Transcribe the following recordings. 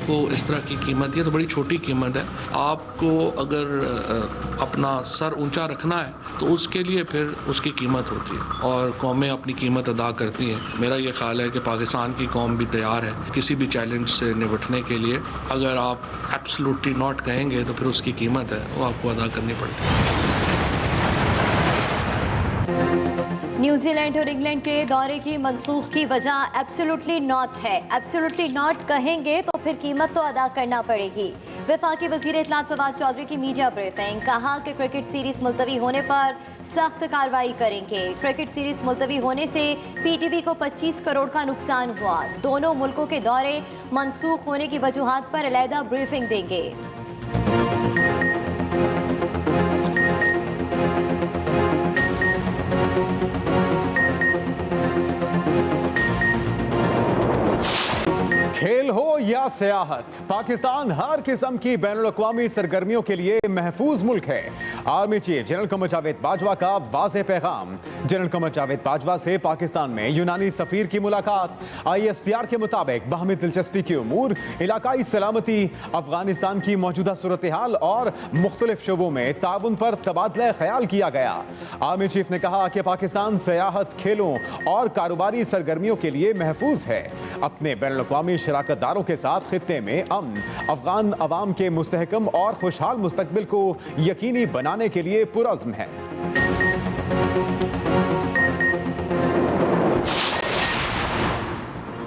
को इस तरह की कीमत, ये तो बड़ी छोटी कीमत है। आपको अगर अपना सर ऊंचा रखना है तो उसके लिए फिर उसकी कीमत होती है और कौमें अपनी कीमत अदा करती हैं। मेरा ये ख्याल है कि पाकिस्तान की कौम भी तैयार है किसी भी चैलेंज से निपटने के लिए। अगर आप एब्सोल्युटली नॉट कहेंगे तो फिर उसकी कीमत है वो आपको अदा करनी पड़ती है। न्यूजीलैंड और इंग्लैंड के दौरे की मनसूख की वजह एब्सोल्युटली नॉट है। एब्सोल्युटली नॉट कहेंगे तो फिर कीमत तो अदा करना पड़ेगी। वफाकी वजीर इत्तलात फवाद चौधरी की मीडिया ब्रीफिंग, कहा कि क्रिकेट सीरीज मुलतवी होने पर सख्त कार्रवाई करेंगे। क्रिकेट सीरीज मुलतवी होने से पीटीवी को 25 करोड़ का नुकसान हुआ। दोनों मुल्कों के दौरे मनसूख होने की वजूहात पर अलहदा ब्रीफिंग देंगे। खेल हो या सियाहत, पाकिस्तान हर किस्म की बैनुल-अक़वामी सरगर्मियों के लिए महफूज मुल्क है। Army chief general Qamar Javed Bajwa का वाज़ेह पैगाम। जनरल कमर जावेद बाजवा से पाकिस्तान में यूनानी सफ़ीर की मुलाकात। ISPR के मुताबिक बाहमी दिलचस्पी के उमूर, इलाकाई सलामती, अफगानिस्तान की मौजूदा सूरत हाल और मुख्तलिफ शोबों में ताउन पर तबादला ख्याल किया गया। आर्मी चीफ ने कहा कि पाकिस्तान सियाहत, खेलों और कारोबारी सरगर्मियों के लिए महफूज है। अपने बैनुल-अक़वामी शराकतदारों के साथ खित्ते में अमन, अफगान अवाम के मुस्तहकम और खुशहाल मुस्तकबिल को यकीनी बनाने के लिए पुरअज़्म है।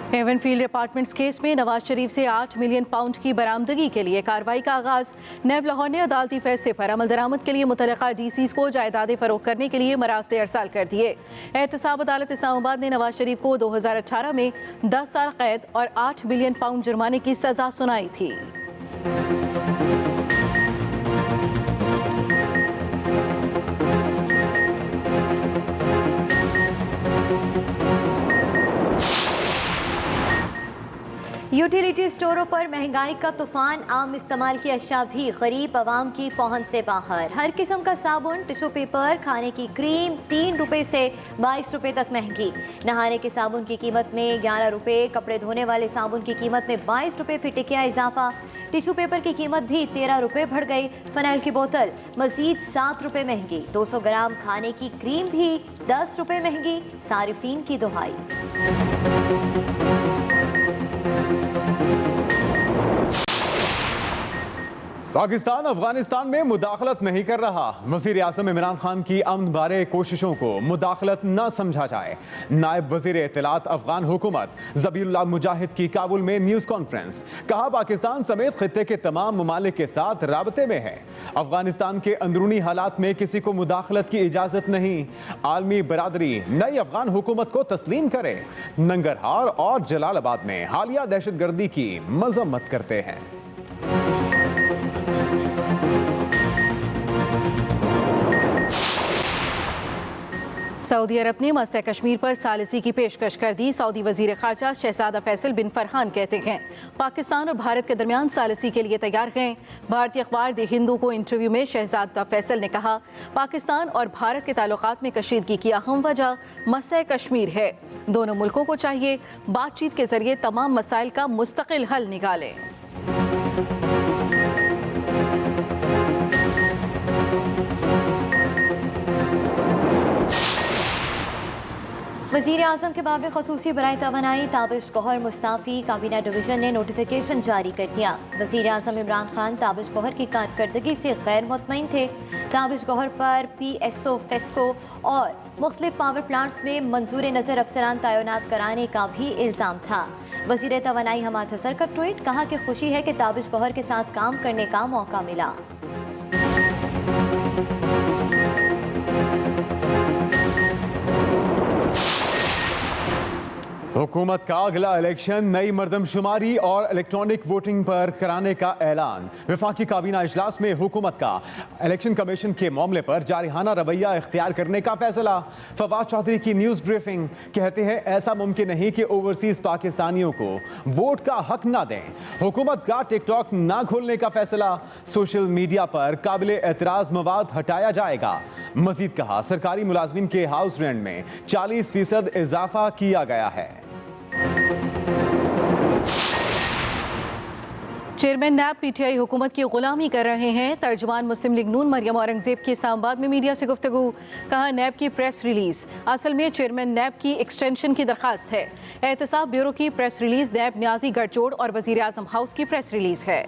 हेवन फील्ड अपार्टमेंट्स केस में नवाज शरीफ से 8 मिलियन पाउंड की बरामदगी के लिए कार्रवाई का आगाज। नैब लाहौर ने अदालती फैसले पर अमल दरामद के लिए मुतल्लिका DCs को जायदादें फरोख्त करने के लिए मरास्ते अरसाल कर दिए। एहतसाब अदालत इस्लामाबाद ने नवाज शरीफ को 2018 में 10 साल कैद और 8 मिलियन पाउंड जुर्माने की सजा सुनाई थी। यूटिलिटी स्टोरों पर महंगाई का तूफान, आम इस्तेमाल की अशिया भी गरीब आवाम की पहुंच से बाहर। हर किस्म का साबुन, टिश्यू पेपर, खाने की क्रीम 3 रुपए से 22 रुपए तक महंगी। नहाने के साबुन की कीमत में 11 रुपए, कपड़े धोने वाले साबुन की कीमत में 22 रुपए फी टिकिया इजाफा। टिश्यू पेपर की कीमत भी 13 रुपए बढ़ गई। फनाइल की बोतल मजीद 7 रुपए महंगी। 200 ग्राम खाने की क्रीम भी 10 रुपए महंगी। सारिफीन की दुहाई। पाकिस्तान अफगानिस्तान में मुदाखलत नहीं कर रहा। वज़ीर आज़म इमरान खान की अमन बारे कोशिशों को मुदाखलत न समझा जाए। नायब वज़ीर इत्तलात अफगान हुकूमत ज़बीउल्लाह मुजाहिद की काबुल में न्यूज़ कॉन्फ्रेंस, कहा पाकिस्तान समेत खित्ते के तमाम ममालिक के साथ राबते में है। अफगानिस्तान के अंदरूनी हालात में किसी को मुदाखलत की इजाज़त नहीं। आलमी बरादरी नई अफगान हुकूमत को तस्लीम करे। नंगरहार और जलालाबाद में हालिया दहशतगर्दी की मजम्मत करते हैं। सऊदी अरब ने मस्ते कश्मीर पर सालिसी की पेशकश कर दी। सऊदी वजीर खारजा शहजादा फैसल बिन फरहान कहते हैं पाकिस्तान और भारत के दरमियान सालिसी के लिए तैयार हैं। भारतीय अखबार द हिंदू को इंटरव्यू में शहजादा फैसल ने कहा पाकिस्तान और भारत के ताल्लुकात में कशीदगी की अहम वजह मस्ते कश्मीर है। दोनों मुल्कों को चाहिए बातचीत के जरिए तमाम मसाइल का मुस्तकिल हल निकालें। वज़ीर आज़म के बाब में ख़ुसूसी बराए तवानाई ताबिश गौहर मुस्ताफ़ी, काबीना डिवीज़न ने नोटिफिकेशन जारी कर दिया। वज़ीर आज़म इमरान खान ताबिश गौहर की कारकर्दगी से गैर मुतमईन थे। ताबिश गौहर पर PSO, फेस्को और मुख्तलिफ पावर प्लांट्स में मंजूर नज़र अफसरान तैनात कराने का भी इल्ज़ाम था। वज़ीर तवानाई हमाद हसन का ट्वीट, कहा कि खुशी है कि ताबिश गौहर के साथ काम करने का मौका मिला। हुकूमत का अगला इलेक्शन नई मरदमशुमारी और इलेक्ट्रॉनिक वोटिंग पर कराने का ऐलान। वफाकी काबीना इजलास में हुकूमत का इलेक्शन कमीशन के मामले पर जारिहाना रवैया इख्तियार करने का फैसला। फवाद चौधरी की न्यूज़ ब्रीफिंग, कहते हैं ऐसा मुमकिन नहीं कि ओवरसीज पाकिस्तानियों को वोट का हक ना दें। हुकूमत का टिकटॉक ना खोलने का फैसला। सोशल मीडिया पर काबिल एतराज़ मवाद हटाया जाएगा। मजीद कहा सरकारी मुलाजमीन के हाउस रेंट में 40% इजाफा किया गया है। चेयरमैन नैब पीटीआई हुकूमत की गुलामी कर रहे हैं। तर्जुमान मुस्लिम लीग नून मरियम औरंगजेब की इस्लामाबाद में मीडिया से गुफ्तगू। कहा, नैब की प्रेस रिलीज असल में चेयरमैन नैब की एक्सटेंशन की दरखास्त है। एहतसाब ब्यूरो की प्रेस रिलीज नैब न्याजी गठजोड़ और वजीर आजम हाउस की प्रेस रिलीज है।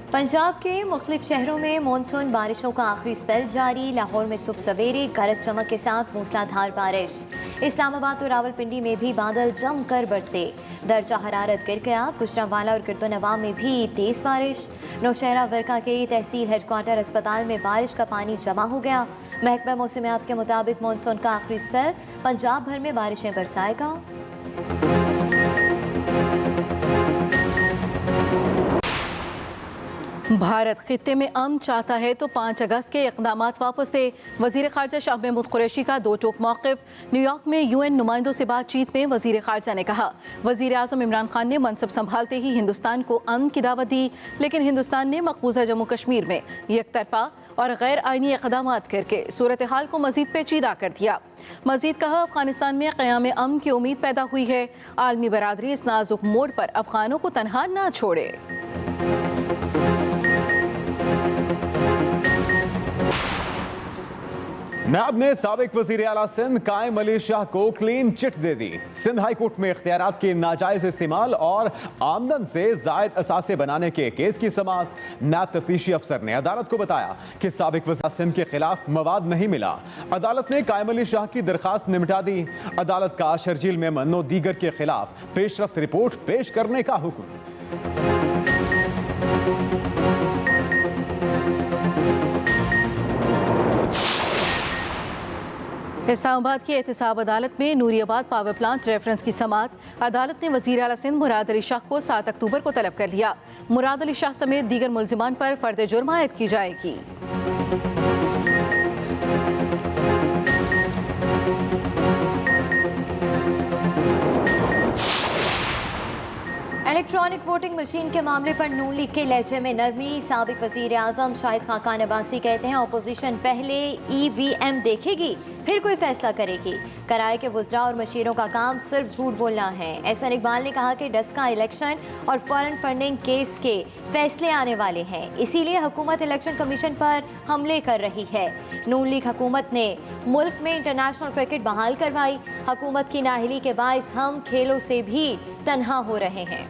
पंजाब के मुख्तलिफ शहरों में मानसून बारिशों का आखिरी स्पेल जारी। लाहौर में सुबह सवेरे गरज चमक के साथ मूसलाधार बारिश। इस्लामाबाद और रावलपिंडी में भी बादल जमकर बरसे। दर्जा हरारत गिर गया। गुजरांवाला और गिरदोनवा में भी तेज बारिश। नौशहरा वर्का के तहसील हेडक्वार्टर अस्पताल में बारिश का पानी जमा हो गया। महकमा मौसमियात के मुताबिक मानसून का आखिरी स्पेल पंजाब भर में बारिशें बरसाएगा। भारत खित्ते में अमन चाहता है तो 5 अगस्त के इक़दामात वापस ले। वज़ीर ख़ारजा शाह महमूद कुरैशी का दो टोक मौक़िफ़। न्यूयॉर्क में UN नुमाइंदों से बातचीत में वज़ीर ख़ारजा ने कहा, वज़ीर आज़म इमरान खान ने मनसब संभालते ही हिंदुस्तान को अमन की दावत दी, लेकिन हिंदुस्तान ने मकबूजा जम्मू कश्मीर में एकतरफा और गैर आइनी इक़दामात करके सूरत हाल को मज़ीद पेचीदा कर दिया। मज़ीद कहा, अफ़गानिस्तान में क़याम अमन की उम्मीद पैदा हुई है। आलमी बरादरी इस नाजुक मोड़ पर अफ़गानों को तनहा ना छोड़े। नैब ने साबिक वज़ीर आला सिंध कायम अली शाह को क्लीन चिट दे दी। सिंध हाई कोर्ट में इख्तियारात के नाजायज इस्तेमाल और आमदन से जायद असासे बनाने के केस की समाअत। नैब तफ्तीशी अफसर ने अदालत को बताया कि साबिक वज़ीर सिंध के खिलाफ मवाद नहीं मिला। अदालत ने कायम अली शाह की दरखास्त निपटा दी। अदालत का शर्जील मेमन और दीगर के खिलाफ पेशरफ्त रिपोर्ट पेश करने का हुक्म। इस्लामाबाद की एहतसाब अदालत में नूरियाबाद पावर प्लांट रेफरेंस की समाअत। अदालत ने वज़ीर आला सिंध मुराद अली शाह को 7 अक्टूबर को तलब कर लिया। मुराद अली शाह समेत दीगर मुल्जिमान पर फर्द जुर्म आयद की जाएगी। इलेक्ट्रॉनिक वोटिंग मशीन के मामले पर नून लीग के लहजे में नरमी। साबिक वजीर आजम शाहिद खाकान अब्बासी कहते हैं, अपोजिशन पहले EVM देखेगी फिर कोई फैसला करेगी। कराए के वुज़रा और मशीरों का काम सिर्फ झूठ बोलना है। एहसन इकबाल ने कहा कि डस्का इलेक्शन और फॉरेन फंडिंग केस के फैसले आने वाले हैं, इसीलिए हुकूमत इलेक्शन कमीशन पर हमले कर रही है। नून लीग हुकूमत ने मुल्क में इंटरनेशनल क्रिकेट बहाल करवाई। हुकूमत की नाहिली के बाइस हम खेलों से भी तन्हा हो रहे हैं।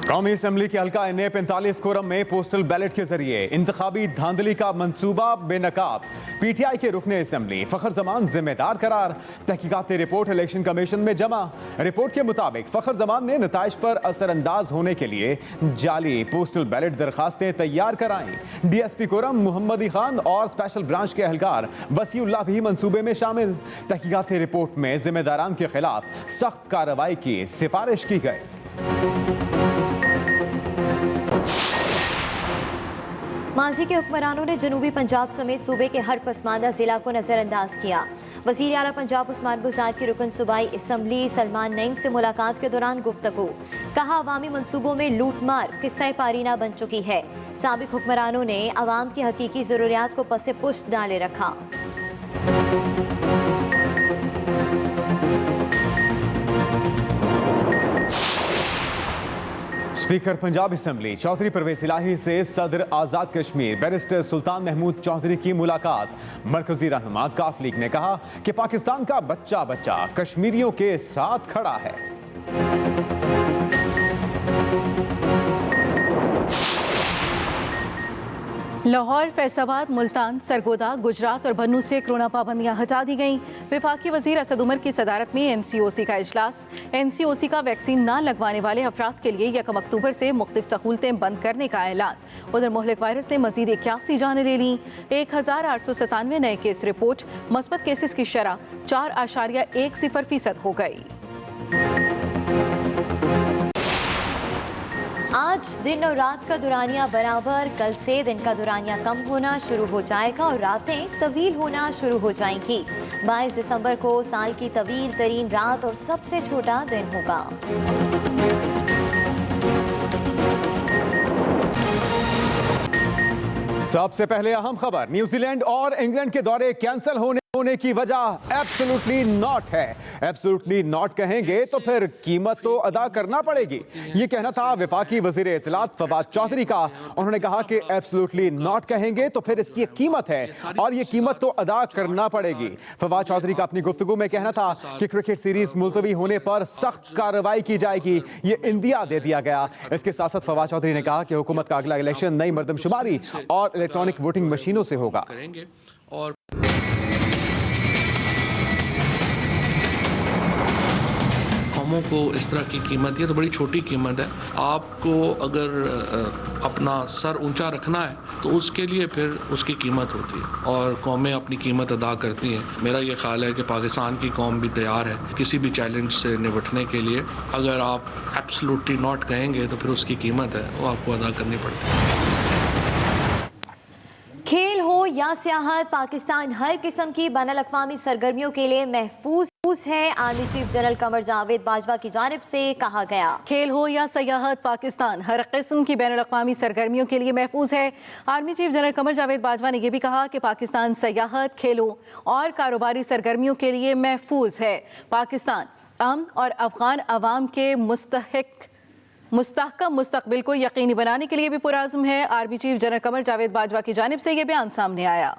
कौमी असम्बली के हल्का NA 45 कोरम में पोस्टल बैलेट के जरिए इंतखाबी धांधली का मंसूबा बेनकाब। PTI के रुकने असम्बली फखर जमान जिम्मेदार करार। तहकीकाती रिपोर्ट इलेक्शन कमीशन में जमा। रिपोर्ट के मुताबिक फखर जमान ने नताइज पर असरअंदाज होने के लिए जाली पोस्टल बैलेट दरखास्तें तैयार कराईं। DSP कोरम मोहम्मदी खान और स्पेशल ब्रांच के एहलकार वसीउल्लाह भी मंसूबे में शामिल। तहकीकाती रिपोर्ट में जिम्मेदारान के खिलाफ सख्त कार्रवाई की सिफारिश की गई। माजी के हुक्मरानों ने जनूबी पंजाब समेत सूबे के हर पसमानदा जिला को नजरअंदाज किया। वजीर आला पंजाब उस्मान बुज़दार की रुकन सूबाई असम्बली सलमान नईम से मुलाकात के दौरान गुफ्तगू। कहा, अवामी मंसूबों में लूटमार किस्सा पारीना बन चुकी है। साबिक हुक्मरानों ने अवाम की हकीकी जरूरियात को पसे पुश्त डाले रखा। स्पीकर पंजाब असम्बली चौधरी परवेज इलाही से सदर आज़ाद कश्मीर बैरिस्टर सुल्तान महमूद चौधरी की मुलाकात। मरकजी रहनुमा काफ लीग ने कहा कि पाकिस्तान का बच्चा बच्चा कश्मीरियों के साथ खड़ा है। लाहौर, फैसलाबाद, मुल्तान, सरगोदा, गुजरात और बन्नू से कोरोना पाबंदियां हटा दी गईं। वफाकी वजीर असद उमर की सदारत में NCOC का इजलास। NCOC का वैक्सीन ना लगवाने वाले अफराद के लिए 1 अक्टूबर से मुख्तलिफ सहूलतें बंद करने का ऐलान। उधर मुहलिक वायरस ने मजीद 81 जानें ले लीं। 1897 नए केस रिपोर्ट। मस्बत केसेस की शरह 4.10% हो गई। आज दिन और रात का दुरानिया बराबर। कल से दिन का दुरानिया कम होना शुरू हो जाएगा और रातें तवील होना शुरू हो जाएंगी। 22 दिसंबर को साल की तवील तरीन रात और सबसे छोटा दिन होगा। सबसे पहले अहम खबर, न्यूजीलैंड और इंग्लैंड के दौरे कैंसिल होने की वजह एब्सोल्युटली नॉट है। एब्सोल्युटली नॉट कहेंगे तो फिर कीमत तो अदा करना पड़ेगी। ये कहना था वफाकी वजीर इत्तलात फवाद चौधरी का। उन्होंने कहा कि एब्सोल्युटली नॉट कहेंगे तो फिर इसकी एक कीमत है और ये कीमत तो अदा करना पड़ेगी। फवाद चौधरी का अपनी गुफ्तगू में कहना था कि क्रिकेट सीरीज मुलतवी होने पर सख्त कार्रवाई की जाएगी, ये इंदिया दे दिया गया। इसके साथ साथ फवाद चौधरी ने कहा कि हुकूमत का अगला इलेक्शन नई मर्दमशुमारी और इलेक्ट्रॉनिक वोटिंग मशीनों से होगा। और कौमों को इस तरह की कीमत, ये तो बड़ी छोटी कीमत है। आपको अगर अपना सर ऊंचा रखना है तो उसके लिए फिर उसकी कीमत होती है और कौमें अपनी कीमत अदा करती हैं। मेरा ये ख्याल है कि पाकिस्तान की कौम भी तैयार है किसी भी चैलेंज से निपटने के लिए। अगर आप एब्सोल्युटली नॉट कहेंगे तो फिर उसकी कीमत है वो आपको अदा करनी पड़ती है। खेल हो या सियाहत, पाकिस्तान हर किस्म की बैनुल-अक़वामी सरगर्मियों के लिए महफूज है। Army chief general Qamar Javed Bajwa की जानिब से कहा गया। खेल हो या सियाहत, पाकिस्तान हर किस्म की बैनुल-अक़वामी सरगर्मियों के लिए महफूज है। Army chief general Qamar Javed Bajwa ने यह भी कहा कि पाकिस्तान सियाहत, खेलों और कारोबारी सरगर्मियों के लिए महफूज है। पाकिस्तान अमन और अफगान अवाम के मुस्तहकम मुस्तकबिल को यकीनी बनाने के लिए भी पुरअज़्म है। Army chief general Qamar Javed Bajwa की जानिब से यह बयान सामने आया।